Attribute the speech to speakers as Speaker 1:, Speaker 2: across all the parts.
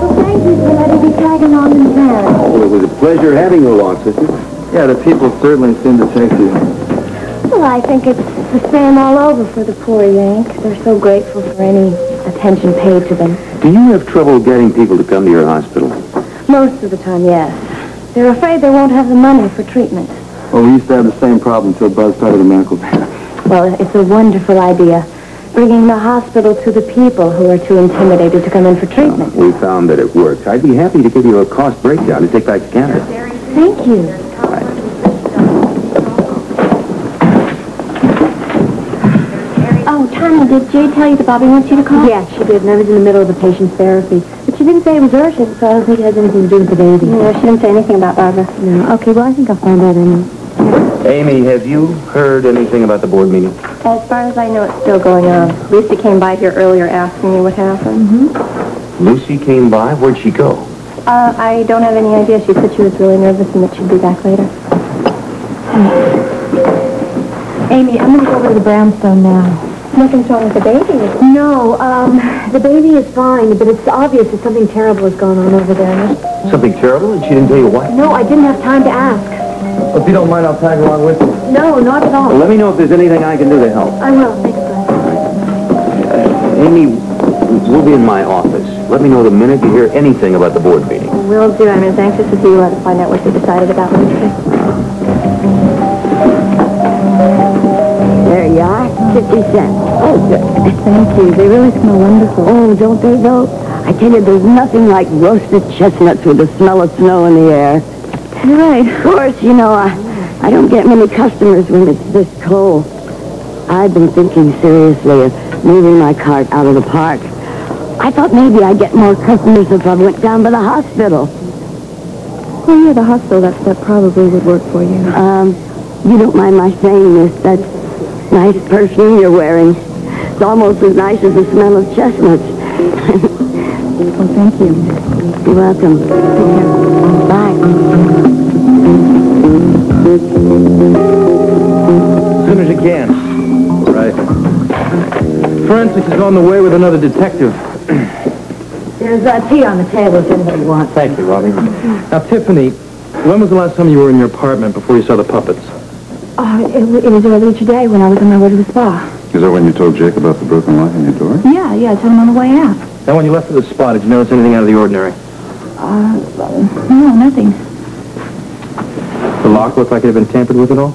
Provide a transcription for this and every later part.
Speaker 1: Well, thank you for letting me tag along in the van.
Speaker 2: Oh, it was a pleasure having you along, sister.
Speaker 3: Yeah, the people certainly seem to take to you.
Speaker 1: Well, I think it's the same all over for the poor Yank. They're so grateful for any attention paid to them.
Speaker 2: Do you have trouble getting people to come to your hospital?
Speaker 1: Most of the time, yes. They're afraid they won't have the money for treatment.
Speaker 3: Well, we used to have the same problem until Buzz started the medical van.
Speaker 1: Well, it's a wonderful idea. Bringing the hospital to the people who are too intimidated to come in for treatment.
Speaker 2: We found that it works. I'd be happy to give you a cost breakdown to take back to Canada.
Speaker 1: Thank you. Oh, Tanya, did Jay tell you that Bobby wants you to call? Yes, she did, and I was in the middle of the patient's therapy. But she didn't say it was urgent, so I don't think it has anything to do with the baby. No, she didn't say anything about Barbara. No. Okay, well, I think I'll find out anyway.
Speaker 2: Amy, have you heard anything about the board meeting?
Speaker 1: As far as I know, it's still going on. Lucy came by here earlier asking me what happened.
Speaker 2: Mm-hmm. Lucy came by? Where'd she go?
Speaker 1: I don't have any idea. She said she was really nervous and that she'd be back later. Amy, I'm going to go over to the brownstone now. Nothing's wrong with the baby? No, the baby is fine, but it's obvious that something terrible has gone on over there.
Speaker 2: Something terrible? And she didn't tell you what?
Speaker 1: No, I didn't have time to ask.
Speaker 3: Well, if you don't mind, I'll tag along with you.
Speaker 1: No, not at all.
Speaker 2: Well, let me know if there's anything I can do to help.
Speaker 1: I will. Thanks, Bud.
Speaker 2: Amy, we'll be in my office. Let me know the minute you hear anything about the board meeting.
Speaker 1: Will do. I'm as anxious as you are to find out what they decided about Lucy.
Speaker 4: There you are, 50 cents. Oh, good.
Speaker 1: Thank you. They really smell wonderful.
Speaker 4: Oh, don't they, though? I tell you, there's nothing like roasted chestnuts with the smell of snow in the air.
Speaker 1: You're right.
Speaker 4: Of course, you know, I don't get many customers when it's this cold. I've been thinking seriously of moving my cart out of the park. I thought maybe I'd get more customers if I went down by the hospital.
Speaker 1: Well, yeah, the hospital, that probably would work for you.
Speaker 4: You don't mind my saying this, that nice perfume you're wearing. It's almost as nice as the smell of chestnuts.
Speaker 1: Well, thank you.
Speaker 4: You're welcome. Take care. Bye.
Speaker 3: As soon as you can. Right. Forensics is on the way with another detective.
Speaker 4: There's tea on the table if anybody wants.
Speaker 3: Thank you, Robbie. Now, Tiffany, when was the last time you were in your apartment before you saw the puppets?
Speaker 1: It was earlier today when I was on my way to the spa.
Speaker 5: Is that when you told Jake about the broken lock in your door?
Speaker 1: Yeah, I told him on the way out.
Speaker 3: Now, when you left for the spa, did you notice anything out of the ordinary?
Speaker 1: No, nothing.
Speaker 3: The lock looked like it had been tampered with at all?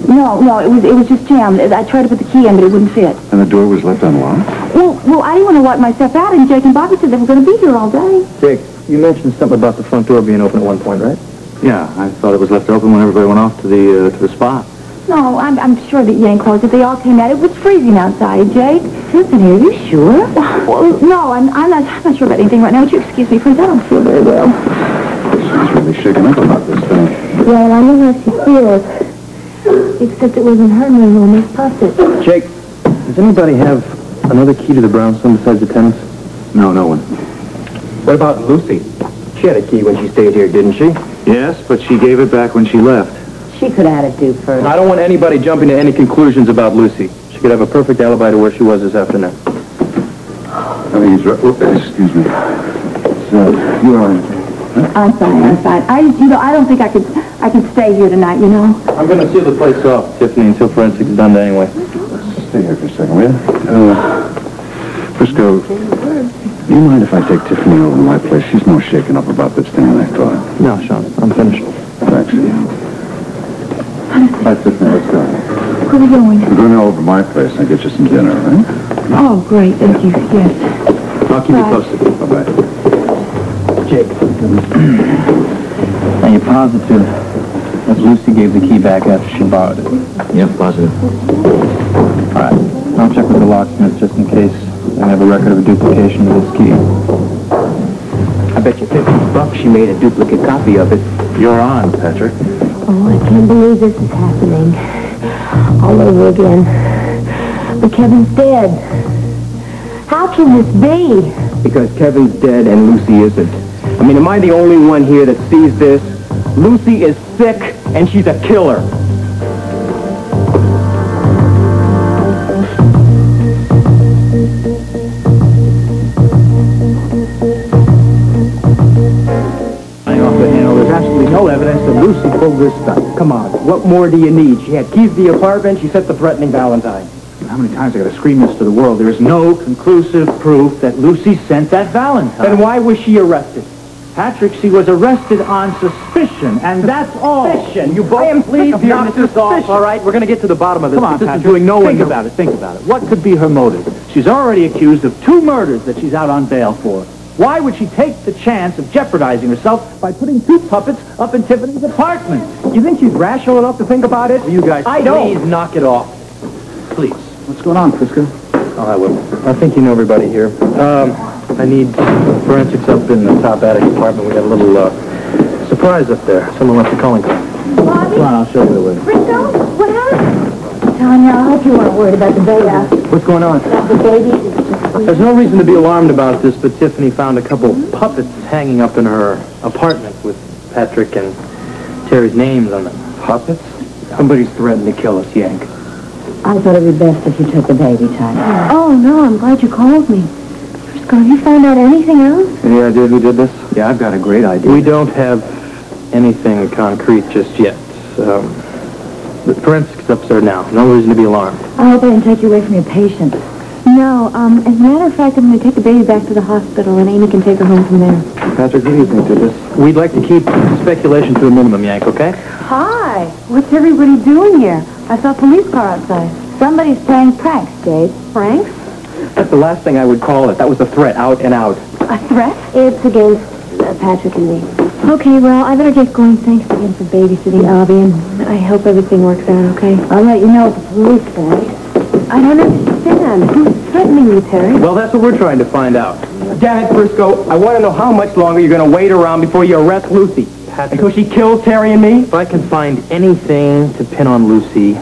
Speaker 1: No, it was just jammed. I tried to put the key in, but it wouldn't fit.
Speaker 5: And the door was left unlocked?
Speaker 1: Well, I didn't want to lock myself out, and Jake and Bobby said they were going to be here all day.
Speaker 3: Jake, you mentioned something about the front door being open at one point, right?
Speaker 5: Yeah, I thought it was left open when everybody went off to the spa.
Speaker 1: No, I'm sure that Yank closed it. They all came out. It was freezing outside, Jake. Tiffany, are you sure? Well, no, I'm not sure about anything right now. Would you excuse me, please? I don't feel very well.
Speaker 5: She's really shaken up about this thing.
Speaker 1: Well, I know how she feels. Except it wasn't her room when Miss Puffett.
Speaker 3: Jake, does anybody have another key to the brownstone besides the tenants?
Speaker 5: No, no one.
Speaker 3: What about Lucy? She had a key when she stayed here, didn't she?
Speaker 5: Yes, but she gave it back when she left.
Speaker 4: She could have had it due first.
Speaker 3: I don't want anybody jumping to any conclusions about Lucy. She could have a perfect alibi to where she was this afternoon.
Speaker 5: I mean, he's right. Excuse me. So, you are in.
Speaker 1: I'm fine. I don't think I can stay here tonight, you know.
Speaker 3: I'm going to seal the place off, Tiffany, until forensics is done anyway.
Speaker 5: Stay here for a second, will you? Frisco, do you mind if I take Tiffany over to my place? She's more shaken up about this thing than I thought.
Speaker 3: No, Sean, I'm finished.
Speaker 5: Thanks. All right, Tiffany, let's go.
Speaker 1: Where are we going?
Speaker 5: We're going over to my place and get you some dinner, all right?
Speaker 1: Oh, great. Thank you. Yes.
Speaker 3: I'll keep you posted.
Speaker 5: Bye-bye.
Speaker 3: Jake. Are you positive that Lucy gave the key back after she borrowed it?
Speaker 2: Yep, positive.
Speaker 3: All right. I'll check with the locksmith just in case they have a record of a duplication of this key.
Speaker 2: I bet you $50 she made a duplicate copy of it. You're on, Patrick.
Speaker 1: Oh, I can't believe this is happening. All over again. But Kevin's dead. How can this be?
Speaker 3: Because Kevin's dead and Lucy isn't. I mean, am I the only one here that sees this? Lucy is sick, and she's a killer. this stuff. Come on, what more do you need? She had keys to the apartment, she sent the threatening Valentine.
Speaker 2: How many times I got to scream this to the world? There is no conclusive proof that Lucy sent that Valentine.
Speaker 3: Then why was she arrested?
Speaker 2: Patrick, she was arrested on suspicion, and that's all.
Speaker 3: Suspicion. You both please knock this off, all right? We're going to get to the bottom of this.
Speaker 2: Come on,
Speaker 3: this
Speaker 2: Patrick.
Speaker 3: is doing no one
Speaker 2: Think about it. Think about it. What could be her motive? She's already accused of 2 murders that she's out on bail for. Why would she take the chance of jeopardizing herself by putting 2 puppets up in Tiffany's apartment?
Speaker 3: You think she's rational enough to think about it?
Speaker 2: You guys,
Speaker 3: I don't. Please knock it off.
Speaker 2: Please. What's going on, Frisco?
Speaker 3: Oh, I will. I think you know everybody here. I need forensics up in the top attic apartment. We got a little surprise up there. Someone left a calling card.
Speaker 1: Bobby?
Speaker 2: Come on, I'll show you the way.
Speaker 1: Frisco, what happened? Tanya, I hope you weren't worried about the baby.
Speaker 3: What's going on?
Speaker 1: The baby.
Speaker 3: There's no reason to be alarmed about this, but Tiffany found a couple puppets hanging up in her apartment with Patrick and Terry's names on them. Puppets? Somebody's threatened to kill us, Yank.
Speaker 4: I thought it would be best if you took the baby, Tanya.
Speaker 1: Oh, no, I'm glad you called me. Frisco, have you found out anything else?
Speaker 3: Any idea who did this? Yeah, I've got a great idea. We don't have anything concrete just yet. The forensics is upstairs now. No reason to be alarmed.
Speaker 4: I hope I didn't take you away from your patient.
Speaker 1: No, as a matter of fact, I'm going to take the baby back to the hospital, and Amy can take her home from there.
Speaker 3: Patrick, who do you think did this? We'd like to keep speculation to a minimum, Yank, okay?
Speaker 1: Hi. What's everybody doing here? I saw a police car outside.
Speaker 4: Somebody's playing pranks, Jade.
Speaker 1: Pranks?
Speaker 3: That's the last thing I would call it. That was a threat, out and out.
Speaker 1: A threat?
Speaker 4: It's against Patrick and me.
Speaker 1: Okay, well, I better get going. Thanks again for babysitting, Bobby, and I hope everything works out okay.
Speaker 4: I'll let you know what the police say.
Speaker 1: I don't understand. Who's threatening you, Terry?
Speaker 3: Well, that's what we're trying to find out. Dad, Frisco, I want to know how much longer you're going to wait around before you arrest Lucy.
Speaker 2: Patrick,
Speaker 3: Until she kills Terry and me?
Speaker 2: if I can find anything to pin on Lucy,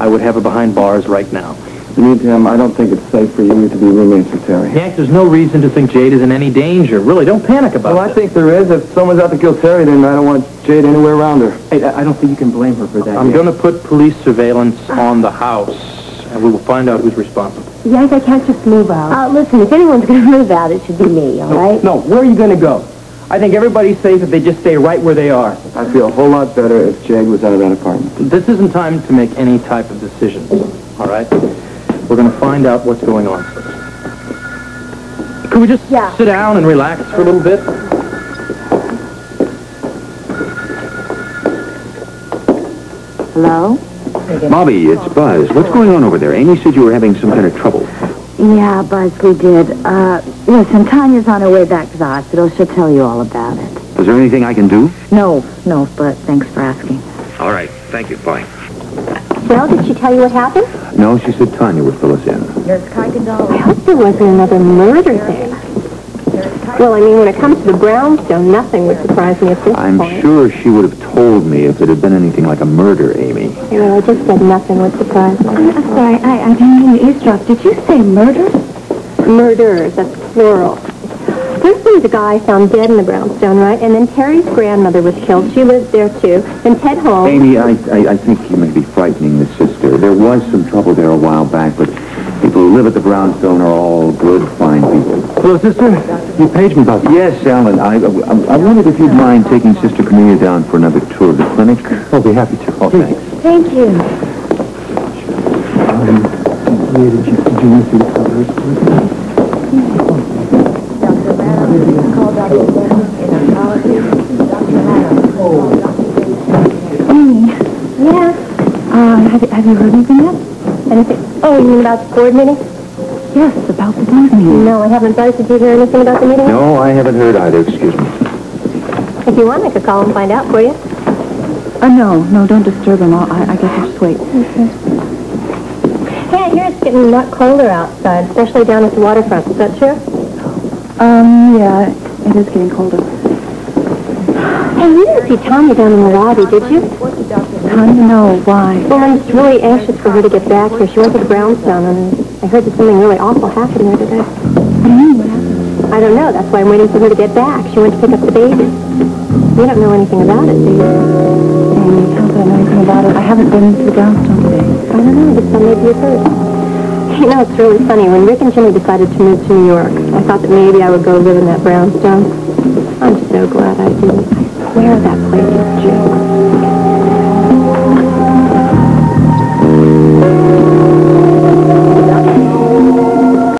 Speaker 2: I would have her behind bars right now.
Speaker 5: Meantime, I don't think it's safe for you to be roommates with Terry.
Speaker 2: Yank, there's no reason to think Jade is in any danger. Really, don't panic about
Speaker 5: Well, I
Speaker 2: this.
Speaker 5: think there is. If someone's out to kill Terry, then I don't want Jade anywhere around her.
Speaker 3: Hey, I don't think you can blame her for that.
Speaker 2: I'm going to put police surveillance on the house, and we will find out who's responsible.
Speaker 1: Yank, I can't just move out.
Speaker 4: Listen, if anyone's going to move out, it should be me, all right?
Speaker 3: No, where are you going to go? I think everybody's safe if they just stay right where they are.
Speaker 5: I'd feel a whole lot better if Jade was out of that apartment.
Speaker 2: This isn't time to make any type of decisions, all right? We're going to find out what's going on first. Could we just sit down and relax for a little bit?
Speaker 4: Hello?
Speaker 5: Bobby, it's Buzz. What's going on over there? Amy said you were having some kind of trouble.
Speaker 4: Yeah, Buzz, we did. Listen, Tanya's on her way back to the hospital. She'll tell you all about it.
Speaker 5: Is there anything I can do?
Speaker 4: No, but thanks for asking.
Speaker 5: All right. Thank you. Fine.
Speaker 1: Well, did she tell you what happened?
Speaker 5: No, she said Tanya would fill us in.
Speaker 4: Nurse Kuykendall.
Speaker 1: I hope there wasn't another murder there. Well, I mean, when it comes to the brownstone, nothing would surprise me at this
Speaker 5: I'm
Speaker 1: point.
Speaker 5: sure she would have told me if it had been anything like a murder, Amy.
Speaker 1: Well, I just said nothing would surprise me. I'm sorry, I didn't mean to eavesdrop. Did you say murder? Murderers, that's plural. First there was a guy found dead in the brownstone, right? And then Terry's grandmother was killed. She lived there, too. And Ted Holmes...
Speaker 5: Amy, I think you may be frightening the sister. There was some trouble there a while back, but people who live at the brownstone are all good, fine people.
Speaker 3: Hello, sister. You paged me about that.
Speaker 5: Yes, Alan. I wondered if you'd mind taking Sister Cornelia down for another tour of the clinic.
Speaker 3: I'll be happy to.
Speaker 5: Oh, thanks.
Speaker 1: Thank you.
Speaker 3: Did you miss the covers?
Speaker 1: Amy. Yeah? Have you heard anything yet? Anything? Oh, you mean about the board meeting?
Speaker 4: Yes, about the board meeting.
Speaker 1: No, I haven't. Buzz, did you hear anything about the meeting?
Speaker 5: No, I haven't heard either. Excuse me.
Speaker 1: If you want, I could call and find out for you.
Speaker 4: No, don't disturb him. I guess I'll just wait.
Speaker 1: Hey, I hear it's getting a lot colder outside, especially down at the waterfront. Is that true?
Speaker 4: Yeah, it is getting colder.
Speaker 1: Hey, you didn't see Tanya down in the lobby, did you?
Speaker 4: Tanya, no, why?
Speaker 1: Well, I'm just really anxious for her to get back here. She went to the brownstone, and I heard that something really awful happened there today.
Speaker 4: What do you mean, what happened?
Speaker 1: I don't know. That's why I'm waiting for her to get back. She went to pick up the baby. You don't know anything about it, do you?
Speaker 4: Amy, how could I know anything about it? I haven't been to the brownstone today.
Speaker 1: I don't know, but some maybe you've heard. You know, it's really funny. When Rick and Jimmy decided to move to New York, I thought that maybe I would go live in that brownstone. I'm so glad I didn't. I swear that place is jokes.